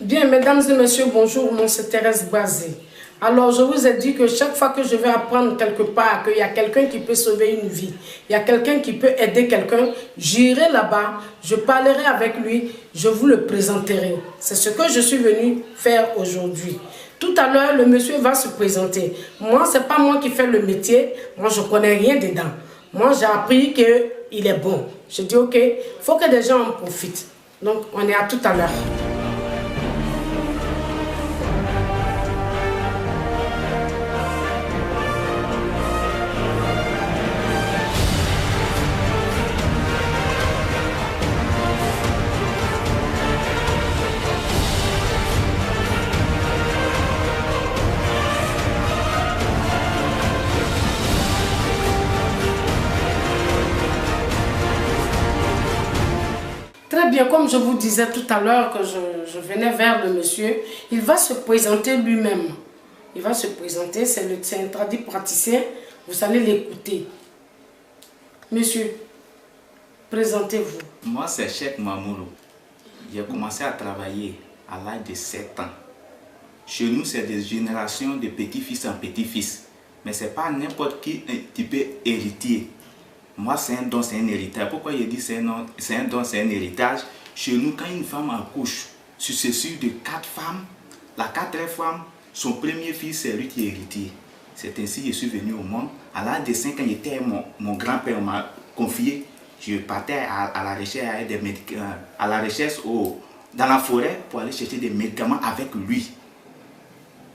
Bien, mesdames et messieurs, bonjour, moi c'est Thérèse Bazé. Alors, je vous ai dit que chaque fois que je vais apprendre quelque part qu'il y a quelqu'un qui peut sauver une vie, il y a quelqu'un qui peut aider quelqu'un, j'irai là-bas, je parlerai avec lui, je vous le présenterai. C'est ce que je suis venue faire aujourd'hui. Tout à l'heure, le monsieur va se présenter. Moi, ce n'est pas moi qui fais le métier, moi je ne connais rien dedans. Moi, j'ai appris qu'il est bon. Je dis, ok, il faut que des gens en profitent. Donc, on est à tout à l'heure. Très bien, comme je vous disais tout à l'heure que je venais vers le monsieur, il va se présenter lui-même. Il va se présenter, c'est un traduit praticien, vous allez l'écouter. Monsieur, présentez-vous. Moi, c'est Cheikh Mamourou. J'ai commencé à travailler à l'âge de 7 ans. Chez nous, c'est des générations de petits-fils en petits-fils. Mais ce n'est pas n'importe qui type héritier. Moi, c'est un don, c'est un héritage. Pourquoi je dis c'est un don, c'est un héritage? Chez nous, quand une femme accouche, successure de 4 femmes, la 4e femme, son premier fils, c'est lui qui est héritier. C'est ainsi que je suis venu au monde. À l'âge de 5 ans, mon grand-père m'a confié. Je partais à la recherche, dans la forêt pour aller chercher des médicaments avec lui.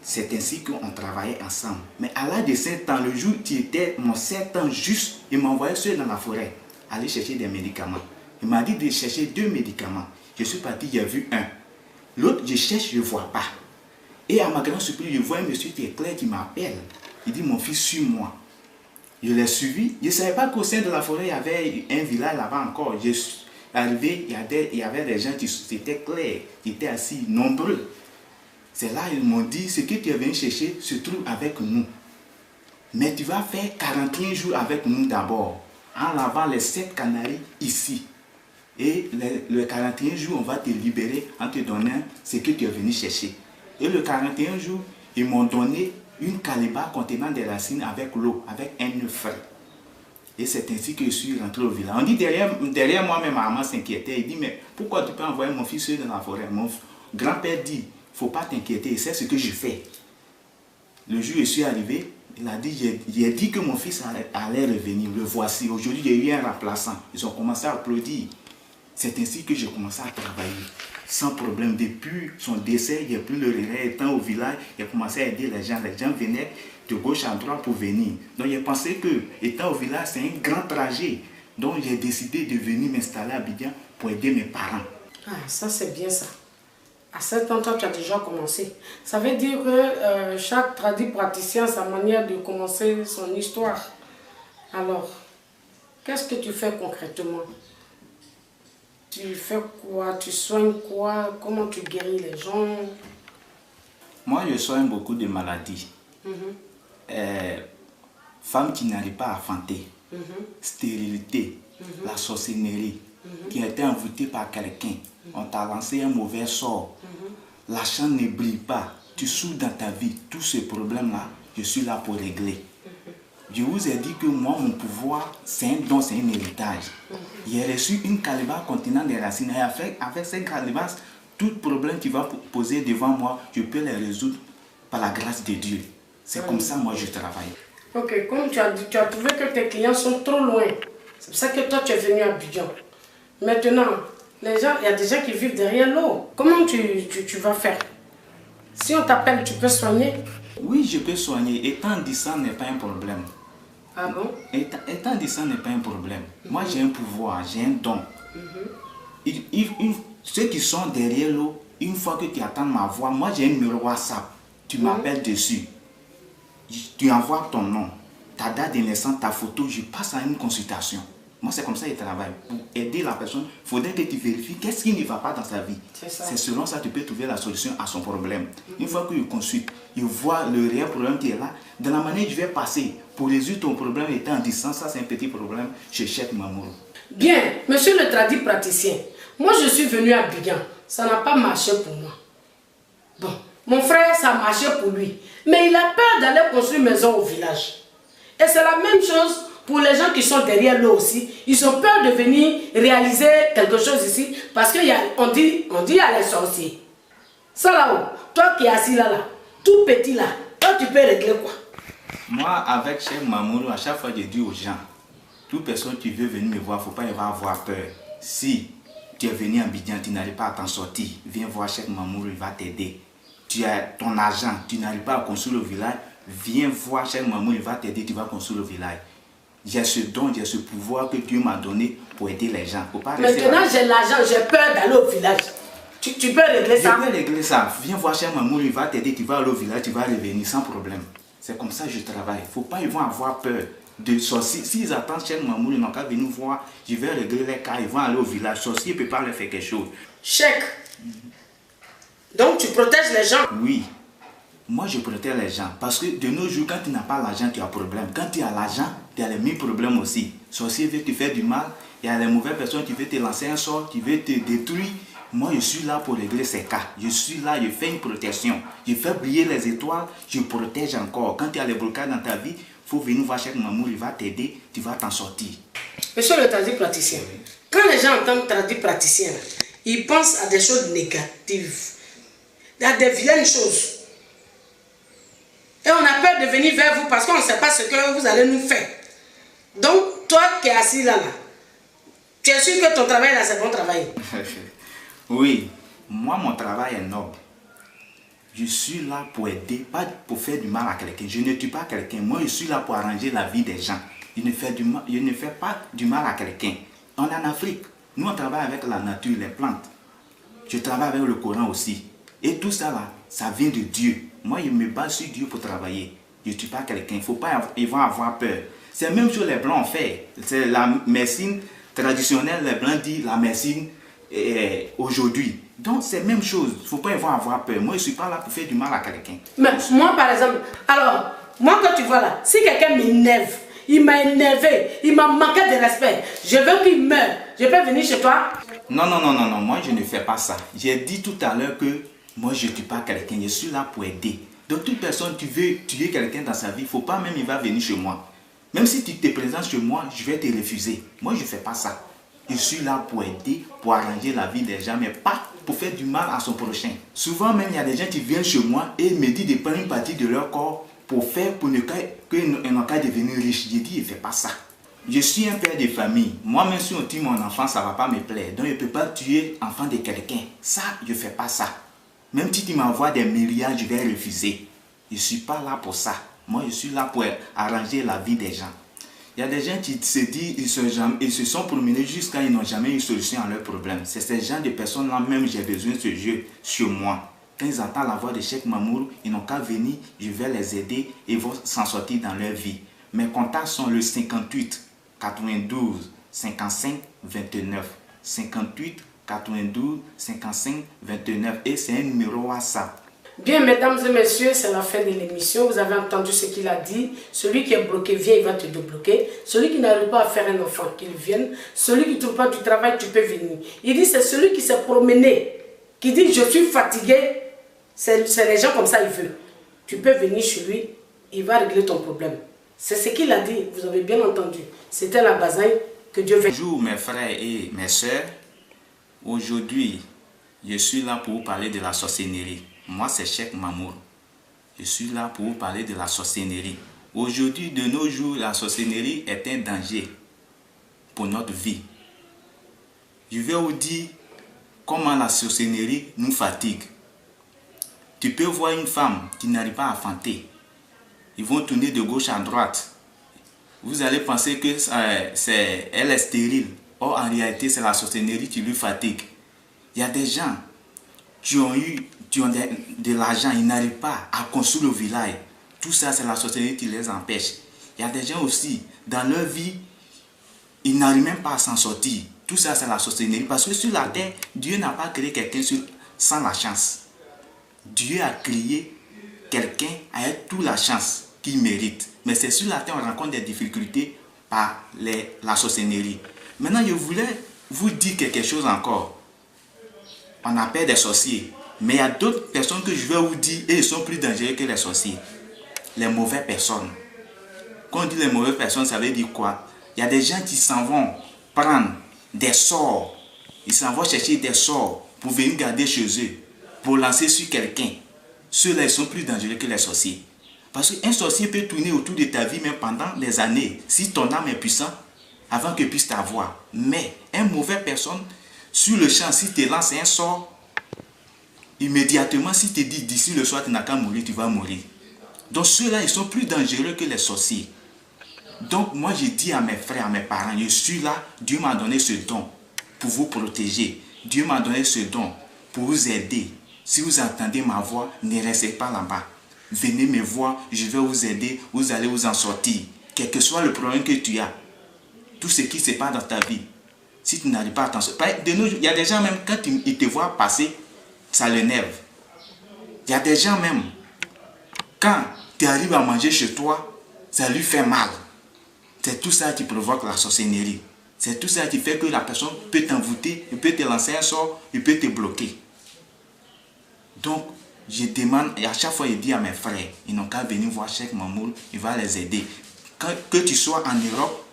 C'est ainsi qu'on travaillait ensemble. Mais à l'âge de 7 ans, le jour qui était mon 7 ans juste, il m'envoyait seul dans la forêt, aller chercher des médicaments. Il m'a dit de chercher 2 médicaments. Je suis parti, j'ai vu un. L'autre, je cherche, je ne vois pas. Et à ma grande surprise, je vois un monsieur qui est clair qui m'appelle. Il dit, mon fils, suis-moi. Je l'ai suivi. Je ne savais pas qu'au sein de la forêt, il y avait un village là-bas encore. Je suis arrivé, il y avait des gens qui étaient clairs, qui étaient assis, nombreux. C'est là ils m'ont dit, ce que tu es venu chercher se trouve avec nous. Mais tu vas faire 41 jours avec nous d'abord, en lavant les 7 canaries ici. Et le 41 jours, on va te libérer en te donnant ce que tu es venu chercher. Et le 41 jours, ils m'ont donné une calebasse contenant des racines avec l'eau, avec un œuf frais. Et c'est ainsi que je suis rentré au village. On dit derrière moi, ma maman s'inquiétait. Il dit, mais pourquoi tu peux envoyer mon fils seul dans la forêt? Mon grand-père dit, il ne faut pas t'inquiéter, c'est ce que je fais. Le jour où je suis arrivé, il a dit, j'ai dit que mon fils allait revenir, le voici. Aujourd'hui, j'ai eu un remplaçant. Ils ont commencé à applaudir. C'est ainsi que j'ai commencé à travailler, sans problème. Depuis son décès, il n'y a plus le regret. Étant au village, il a commencé à aider les gens. Les gens venaient de gauche à droite pour venir. Donc j'ai pensé que, étant au village, c'est un grand trajet. Donc j'ai décidé de venir m'installer à Abidjan pour aider mes parents. Ah, ça c'est bien ça. À 7 ans, toi, tu as déjà commencé. Ça veut dire que chaque traduit praticien a sa manière de commencer son histoire. Alors, qu'est-ce que tu fais concrètement? Tu fais quoi? Tu soignes quoi? Comment tu guéris les gens? Moi, je soigne beaucoup de maladies. Femmes qui n'arrivent pas à enfanter, stérilité, la sorcellerie, qui a été envoûtée par quelqu'un. On t'a lancé un mauvais sort. L'argent ne brille pas. Tu souffres dans ta vie. Tous ces problèmes-là, je suis là pour régler. Je vous ai dit que moi, mon pouvoir, c'est un don, c'est un héritage. J'ai reçu une calebasse contenant des racines. Et avec cette calebasse, tout problème qui va poser devant moi, je peux les résoudre par la grâce de Dieu. C'est comme ça, moi, je travaille. Ok, comme tu as dit, tu as trouvé que tes clients sont trop loin. C'est pour ça que toi, tu es venu à Abidjan. Maintenant, les gens, il y a des gens qui vivent derrière l'eau. Comment tu vas faire? Si on t'appelle, tu peux soigner? Oui, je peux soigner. Étant dit ça n'est pas un problème. Ah bon? Étant dit ça n'est pas un problème. Moi, j'ai un pouvoir, j'ai un don. Ceux qui sont derrière l'eau, une fois que tu attends ma voix, moi j'ai un numéro WhatsApp. Tu m'appelles dessus. Tu envoies ton nom, ta date de naissance, ta photo, je passe à une consultation. Moi, c'est comme ça que je travaille. Pour aider la personne, il faudrait que tu vérifies qu'est-ce qui ne va pas dans sa vie. C'est selon ça que tu peux trouver la solution à son problème. Une fois que je consulte, je vois le réel problème qui est là. De la manière que je vais passer pour résoudre ton problème étant en distance, ça c'est un petit problème chez Cheikh Mamourou. Bien, monsieur le traduit praticien, moi je suis venu à Abidjan. Ça n'a pas marché pour moi. Bon, mon frère, ça marchait pour lui. Mais il a peur d'aller construire une maison au village. Et c'est la même chose pour les gens qui sont derrière lui aussi. Ils ont peur de venir réaliser quelque chose ici. Parce qu'on dit il y a les sorciers. Ça là-haut, toi qui es assis là, tout petit là, toi tu peux régler quoi? Moi, avec Cheikh Mamoudou, à chaque fois je dis aux gens, toute personne qui veut venir me voir, il ne faut pas y avoir peur. Si tu es venu en Abidjan, tu n'arrives pas à t'en sortir, viens voir Cheikh Mamoudou, il va t'aider. Tu as ton argent, tu n'arrives pas à construire le village, viens voir Cheikh Mamoudou, il va t'aider, tu vas construire le village. J'ai ce don, j'ai ce pouvoir que Dieu m'a donné pour aider les gens. Maintenant j'ai l'argent, j'ai peur d'aller au village. Tu peux régler ça? Je peux régler ça. Viens voir Cheikh Mamoudou, il va t'aider, tu vas aller au village, tu vas revenir sans problème. C'est comme ça que je travaille. Il ne faut pas, ils vont avoir peur de sorciers. S'ils attendent Cheikh Mamoudou, ils n'ont qu'à venir voir, je vais régler les cas, ils vont aller au village. Sorcier ne peut pas leur faire quelque chose. Cheikh. Donc tu protèges les gens? Oui. Moi je protège les gens. Parce que de nos jours, quand tu n'as pas l'argent, tu as problème. Quand tu as l'argent, tu as les mêmes problèmes aussi. Sorcier veut te faire du mal. Il y a les mauvaises personnes qui veulent te lancer un sort, qui veulent te détruire. Moi, je suis là pour régler ces cas. Je suis là, je fais une protection. Je fais briller les étoiles, je protège encore. Quand tu as les blocages dans ta vie, il faut venir voir Cheikh Mamoudou, il va t'aider, tu vas t'en sortir. Monsieur le tradipraticien, quand les gens entendent tradipraticien, ils pensent à des choses négatives, à des vilaines choses. Et on a peur de venir vers vous parce qu'on ne sait pas ce que vous allez nous faire. Donc, toi qui es assis là, tu es sûr que ton travail là, c'est bon travail? Oui, moi mon travail est noble. Je suis là pour aider, pas pour faire du mal à quelqu'un. Je ne tue pas quelqu'un. Moi, je suis là pour arranger la vie des gens. Je ne fais pas du mal à quelqu'un. On est en Afrique. Nous, on travaille avec la nature, les plantes. Je travaille avec le Coran aussi. Et tout ça là, ça vient de Dieu. Moi, je me base sur Dieu pour travailler. Je ne tue pas quelqu'un. Il faut pas, ils vont avoir peur. C'est même chose les Blancs ont fait. C'est la médecine traditionnelle. Les Blancs disent la médecine aujourd'hui. Donc c'est la même chose. Il ne faut pas avoir peur. Moi, je ne suis pas là pour faire du mal à quelqu'un. Mais moi, par exemple, alors, moi, quand tu vois là, si quelqu'un m'énerve, il m'a énervé, il m'a manqué de respect, je veux qu'il meure, je peux venir chez toi? Non, moi, je ne fais pas ça. J'ai dit tout à l'heure que moi, je ne tue pas quelqu'un. Je suis là pour aider. Donc, toute personne qui veut tuer quelqu'un dans sa vie, il ne faut pas même, il va venir chez moi. Même si tu te présentes chez moi, je vais te refuser. Moi, je ne fais pas ça. Je suis là pour aider, pour arranger la vie des gens, mais pas pour faire du mal à son prochain. Souvent même, il y a des gens qui viennent chez moi et me disent de prendre une partie de leur corps pour ne qu'à devenir riche. Je dis, je ne fais pas ça. Je suis un père de famille. Moi-même, si on tue mon enfant, ça ne va pas me plaire. Donc, je ne peux pas tuer l'enfant de quelqu'un. Ça, je ne fais pas ça. Même si tu m'envoies des milliards, je vais refuser. Je ne suis pas là pour ça. Moi, je suis là pour arranger la vie des gens. Il y a des gens qui se disent, ils se sont promenés jusqu'à ils n'ont jamais eu de solution à leurs problèmes. C'est ces gens de personnes-là même j'ai besoin de ce jeu sur moi. Quand ils entendent la voix de Cheikh Mamoudou, ils n'ont qu'à venir, je vais les aider et ils vont s'en sortir dans leur vie. Mes contacts sont le 58 92 55 29. 58 92 55 29 et c'est un numéro WhatsApp. Bien, mesdames et messieurs, c'est la fin de l'émission. Vous avez entendu ce qu'il a dit. Celui qui est bloqué, viens, il va te débloquer. Celui qui n'arrive pas à faire un enfant, qu'il vienne. Celui qui ne trouve pas du travail, tu peux venir. Il dit, c'est celui qui s'est promené, qui dit, je suis fatigué. C'est les gens comme ça, il veut. Tu peux venir chez lui, il va régler ton problème. C'est ce qu'il a dit, vous avez bien entendu. C'était la basaille que Dieu veut. Bonjour mes frères et mes sœurs. Aujourd'hui, je suis là pour vous parler de la sorcellerie. Moi, c'est Cheikh Mamoudou. Je suis là pour vous parler de la sorcellerie. Aujourd'hui, de nos jours, la sorcellerie est un danger pour notre vie. Je vais vous dire comment la sorcellerie nous fatigue. Tu peux voir une femme qui n'arrive pas à fanter. Ils vont tourner de gauche à droite. Vous allez penser que elle est stérile. Or, en réalité, c'est la sorcellerie qui lui fatigue. Il y a des gens qui ont de l'argent, ils n'arrivent pas à construire le village. Tout ça, c'est la sorcellerie qui les empêche. Il y a des gens aussi, dans leur vie, ils n'arrivent même pas à s'en sortir. Tout ça, c'est la sorcellerie. Parce que sur la terre, Dieu n'a pas créé quelqu'un sans la chance. Dieu a créé quelqu'un avec toute la chance qu'il mérite. Mais c'est sur la terre qu'on rencontre des difficultés par la sorcellerie. Maintenant, je voulais vous dire quelque chose encore. On appelle des sorciers. Mais il y a d'autres personnes que je vais vous dire, et ils sont plus dangereux que les sorciers. Les mauvaises personnes. Quand on dit les mauvaises personnes, ça veut dire quoi? Il y a des gens qui s'en vont prendre des sorts. Ils s'en vont chercher des sorts pour venir garder chez eux, pour lancer sur quelqu'un. Ceux-là, ils sont plus dangereux que les sorciers. Parce qu'un sorcier peut tourner autour de ta vie même pendant des années, si ton âme est puissante, avant qu'il puisse t'avoir. Mais une mauvaise personne, sur le champ, si tu lances un sort, immédiatement, si tu dis d'ici le soir, tu n'as qu'à mourir, tu vas mourir. Donc ceux-là, ils sont plus dangereux que les sorciers. Donc moi, je dis à mes frères, à mes parents, je suis là, Dieu m'a donné ce don pour vous protéger. Dieu m'a donné ce don pour vous aider. Si vous entendez ma voix, ne restez pas là-bas. Venez me voir, je vais vous aider, vous allez vous en sortir. Quel que soit le problème que tu as, tout ce qui se passe dans ta vie, si tu n'arrives pas à t'en sortir. Il y a des gens même, quand ils te voient passer, ça l'énerve. Il y a des gens même, quand tu arrives à manger chez toi, ça lui fait mal. C'est tout ça qui provoque la sorcellerie. C'est tout ça qui fait que la personne peut t'envoûter, il peut te lancer un sort, il peut te bloquer. Donc, je demande, et à chaque fois, je dis à mes frères, ils n'ont qu'à venir voir Cheikh Mamour, il va les aider. Que tu sois en Europe,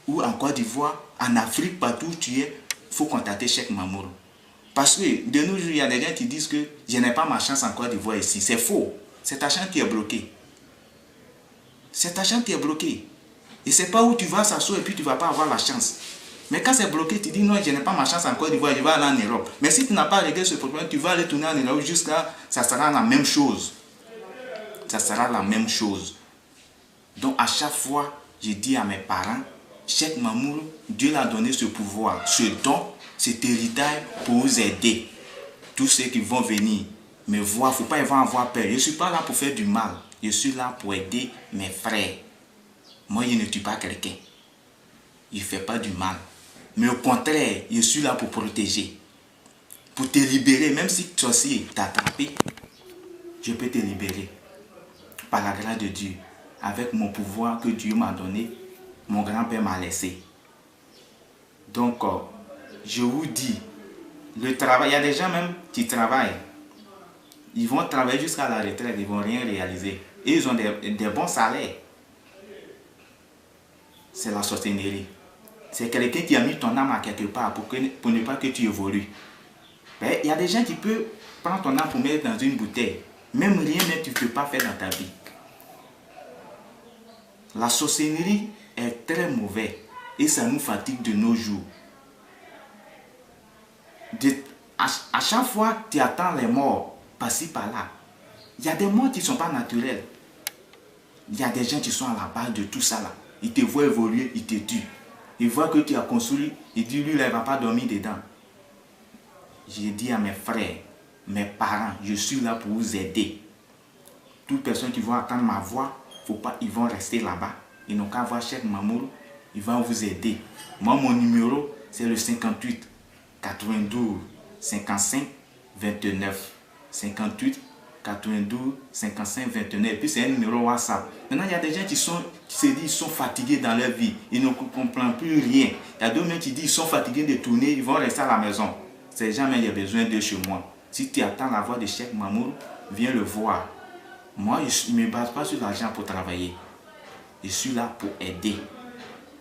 ou en Côte d'Ivoire, en Afrique, partout où tu es, il faut contacter Cheikh Mamour. Parce que de nos jours, il y a des gens qui disent que je n'ai pas ma chance en Côte d'Ivoire ici. C'est faux. C'est ta chance qui est bloquée. C'est ta chance qui est bloquée. Et c'est pas où tu vas s'asseoir et puis tu ne vas pas avoir la chance. Mais quand c'est bloqué, tu dis non, je n'ai pas ma chance en Côte d'Ivoire, je vais aller en Europe. Mais si tu n'as pas réglé ce problème, tu vas aller tourner en Europe jusqu'à... Ça sera la même chose. Ça sera la même chose. Donc à chaque fois, je dis à mes parents, Cheikh Mamour, Dieu l'a donné ce pouvoir, ce don, cet héritage pour vous aider. Tous ceux qui vont venir me voir, il ne faut pas avoir peur. Je ne suis pas là pour faire du mal. Je suis là pour aider mes frères. Moi, je ne tue pas quelqu'un. Je ne fais pas du mal. Mais au contraire, je suis là pour protéger. Pour te libérer, même si toi aussi t'as attrapé, je peux te libérer. Par la grâce de Dieu. Avec mon pouvoir que Dieu m'a donné, mon grand-père m'a laissé. Donc, je vous dis, le travail, il y a des gens même qui travaillent. Ils vont travailler jusqu'à la retraite, ils ne vont rien réaliser. Et ils ont des bons salaires. C'est la sorcellerie. C'est quelqu'un qui a mis ton âme à quelque part pour ne pas que tu évolues. Il y a des gens qui peuvent prendre ton âme pour mettre dans une bouteille. Même rien, mais tu ne peux pas faire dans ta vie. La sorcellerie est très mauvaise et ça nous fatigue de nos jours. À chaque fois, tu attends les morts, par-ci, par-là. Il y a des morts qui ne sont pas naturels. Il y a des gens qui sont à la base de tout ça là. Ils te voient évoluer, ils te tuent. Ils voient que tu as construit, ils disent lui, là, il ne va pas dormir dedans. J'ai dit à mes frères, mes parents, je suis là pour vous aider. Toutes personnes qui vont attendre ma voix, faut pas, ils vont rester là-bas. Ils n'ont qu'à voir Cheikh Mamour, ils vont vous aider. Moi, mon numéro, c'est le 58 92 55 29. 58 92 55 29. Et puis c'est un numéro WhatsApp. Maintenant, il y a des gens qui se disent qu'ils sont fatigués dans leur vie. Ils ne comprennent plus rien. Il y a d'autres gens qui disent qu'ils sont fatigués de tourner, ils vont rester à la maison. Ces gens, il y a besoin d'eux chez moi. Si tu attends la voix de Cheikh Mamour, viens le voir. Moi, je ne me base pas sur l'argent pour travailler. Je suis là pour aider.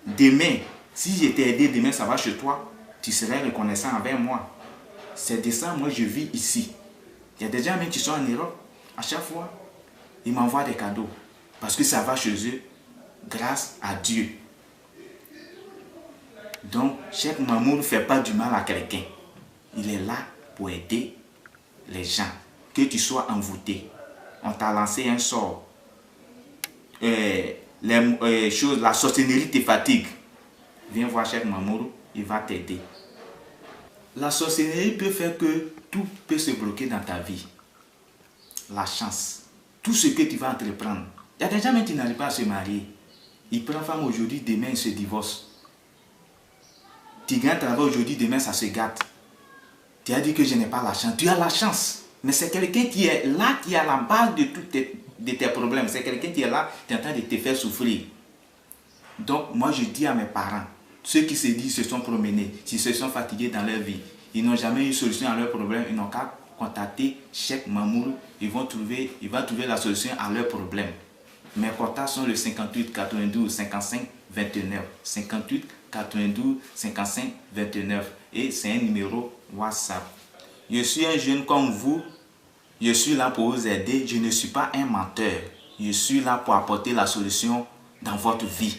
Demain, si je t'ai aidé, demain ça va chez toi, tu serais reconnaissant envers moi. C'est de ça, moi je vis ici. Il y a des gens même qui sont en Europe, à chaque fois, ils m'envoient des cadeaux. Parce que ça va chez eux, grâce à Dieu. Donc, Cheikh Mamour ne fait pas du mal à quelqu'un. Il est là pour aider les gens. Que tu sois envoûté. On t'a lancé un sort. La sorcellerie te fatigue. Viens voir Cheikh Mamour, il va t'aider. La sorcellerie peut faire que tout peut se bloquer dans ta vie. La chance. Tout ce que tu vas entreprendre. Il y a des gens même qui n'arrivent pas à se marier. Ils prennent femme aujourd'hui, demain ils se divorcent. Tu gagnes un travail aujourd'hui, demain ça se gâte. Tu as dit que je n'ai pas la chance. Tu as la chance. Mais c'est quelqu'un qui est là, qui est à la base de tes problèmes. C'est quelqu'un qui est là, qui est en train de te faire souffrir. Donc moi je dis à mes parents, ceux qui se sont promenés, qui se sont fatigués dans leur vie, ils n'ont jamais eu solution à leurs problèmes, ils n'ont qu'à contacter Cheikh Mamour. Il va trouver la solution à leurs problèmes. Mes contacts sont le 58 92 55 29. 58 92 55 29. Et c'est un numéro WhatsApp. Je suis un jeune comme vous. Je suis là pour vous aider. Je ne suis pas un menteur. Je suis là pour apporter la solution dans votre vie.